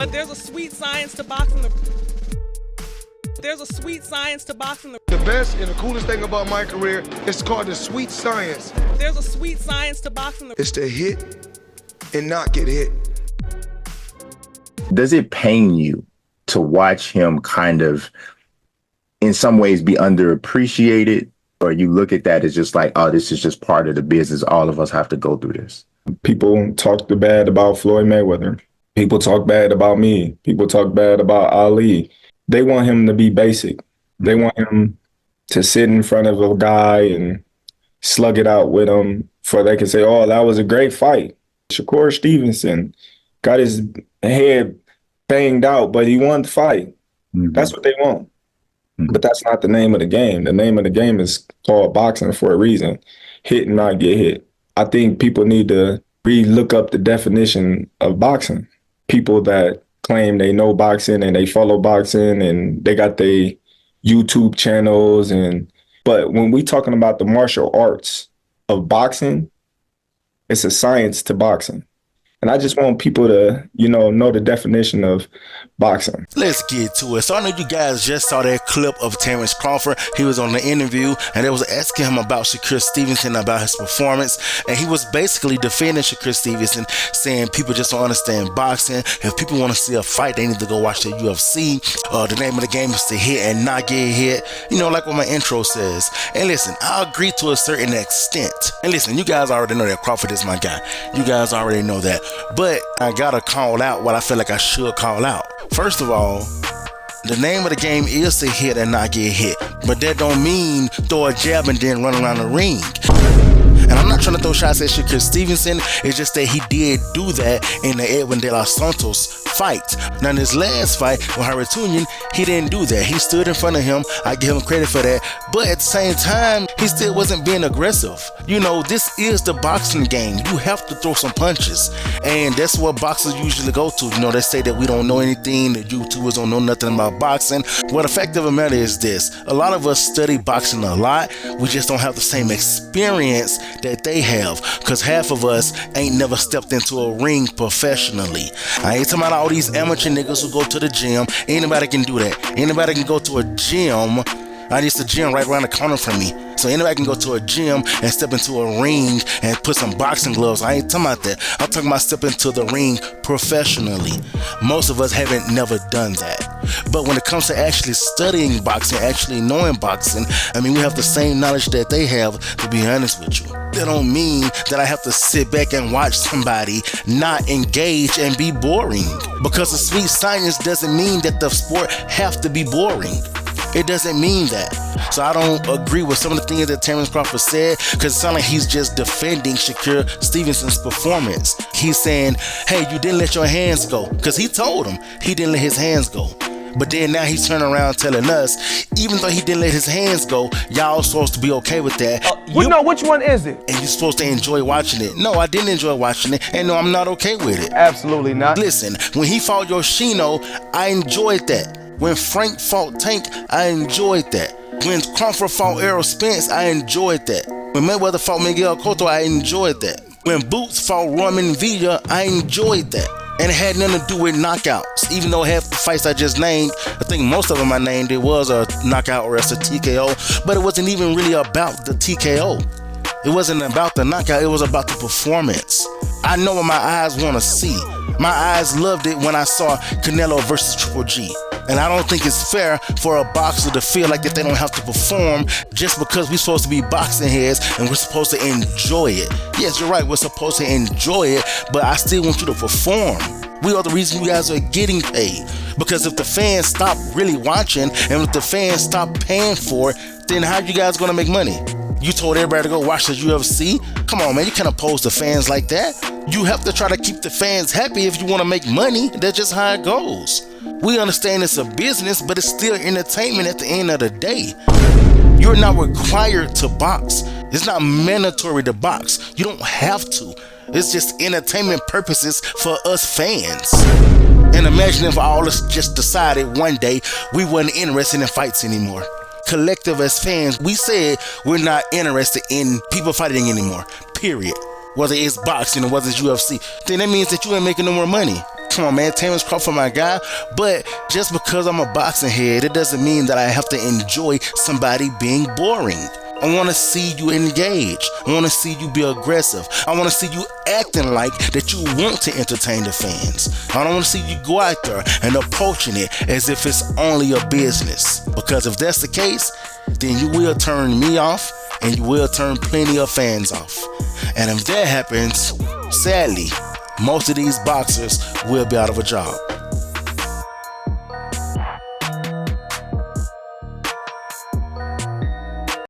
But there's a sweet science to boxing. There's a sweet science to boxing. The best and the coolest thing about my career is called the sweet science. There's a sweet science to boxing. It's to hit and not get hit. Does it pain you to watch him kind of, in some ways, be underappreciated? Or you look at that as just like, oh, this is just part of the business. All of us have to go through this. People talk bad about Floyd Mayweather. People talk bad about me. People talk bad about Ali. They want him to be basic. They want him to sit in front of a guy and slug it out with him for they can say, oh, that was a great fight. Shakur Stevenson got his head banged out, but he won the fight. Mm-hmm. That's what they want. Mm-hmm. But that's not the name of the game. The name of the game is called boxing for a reason. Hit and not get hit. I think people need to re-look up the definition of boxing. People that claim they know boxing and they follow boxing and they got their YouTube channels. But when we talking about the martial arts of boxing, it's a science to boxing. And I just want people to, know the definition of boxing. Let's get to it. So I know you guys just saw that clip of Terence Crawford. He was on the interview and they was asking him about Shakur Stevenson, about his performance. And he was basically defending Shakur Stevenson, saying people just don't understand boxing. If people want to see a fight, they need to go watch the UFC. The name of the game is to hit and not get hit. Like what my intro says. And listen, I agree to a certain extent. And listen, you guys already know that Crawford is my guy. You guys already know that. But I gotta call out what I feel like I should call out. First of all, the name of the game is to hit and not get hit. But that don't mean throw a jab and then run around the ring. And I'm not trying to throw shots at Shakur Stevenson. It's just that he did do that in the Edwin De Los Santos fight. Now in his last fight with Harutyunyun, he didn't do that. He stood in front of him. I give him credit for that. But at the same time, he still wasn't being aggressive. This is the boxing game. You have to throw some punches. And that's what boxers usually go to. They say that we don't know anything. The YouTubers don't know nothing about boxing. Well, the fact of the matter is this. A lot of us study boxing a lot. We just don't have the same experience that they have, because half of us ain't never stepped into a ring professionally. I ain't talking about all these amateur niggas who go to the gym. Anybody can do that. Anybody can go to a gym. It's a gym right around the corner from me. So anybody can go to a gym and step into a ring and put some boxing gloves. I ain't talking about that. I'm talking about stepping into the ring professionally. Most of us haven't never done that. But when it comes to actually studying boxing, actually knowing boxing, we have the same knowledge that they have, to be honest with you. That don't mean that I have to sit back and watch somebody not engage and be boring. Because the sweet science doesn't mean that the sport have to be boring. It doesn't mean that. So I don't agree with some of the things that Terence Crawford said, because it sounds like he's just defending Shakur Stevenson's performance. He's saying, hey, you didn't let your hands go. Because he told him he didn't let his hands go. But then now he's turning around telling us, even though he didn't let his hands go, y'all supposed to be okay with that. Which one is it? And you're supposed to enjoy watching it. No, I didn't enjoy watching it. And no, I'm not okay with it. Absolutely not. Listen, when he fought Yoshino, I enjoyed that. When Frank fought Tank, I enjoyed that. When Crawford fought Errol Spence, I enjoyed that. When Mayweather fought Miguel Cotto, I enjoyed that. When Boots fought Roman Villa, I enjoyed that. And it had nothing to do with knockouts. Even though half the fights I just named, I think most of them I named, it was a knockout or else a TKO. But it wasn't even really about the TKO. It wasn't about the knockout, it was about the performance. I know what my eyes want to see. My eyes loved it when I saw Canelo versus Triple G. And I don't think it's fair for a boxer to feel like that they don't have to perform just because we're supposed to be boxing heads and we're supposed to enjoy it. Yes, you're right, we're supposed to enjoy it, but I still want you to perform. We are the reason you guys are getting paid. Because if the fans stop really watching and if the fans stop paying for it, then how are you guys going to make money? You told everybody to go watch the UFC? Come on, man, you can't oppose the fans like that. You have to try to keep the fans happy if you want to make money. That's just how it goes. We understand it's a business, but it's still entertainment at the end of the day. You're not required to box. It's not mandatory to box. You don't have to. It's just entertainment purposes for us fans. And imagine if all of us just decided one day we wasn't interested in fights anymore. Collective as fans, we said we're not interested in people fighting anymore, period. Whether it's boxing or whether it's UFC, then that means that you ain't making no more money. Come on, man, Terence Crawford, my guy. But just because I'm a boxing head, it doesn't mean that I have to enjoy somebody being boring. I want to see you engage. I want to see you be aggressive. I want to see you acting like that you want to entertain the fans. I don't want to see you go out there and approaching it as if it's only a business. Because if that's the case, then you will turn me off and you will turn plenty of fans off. And if that happens, sadly, most of these boxers will be out of a job.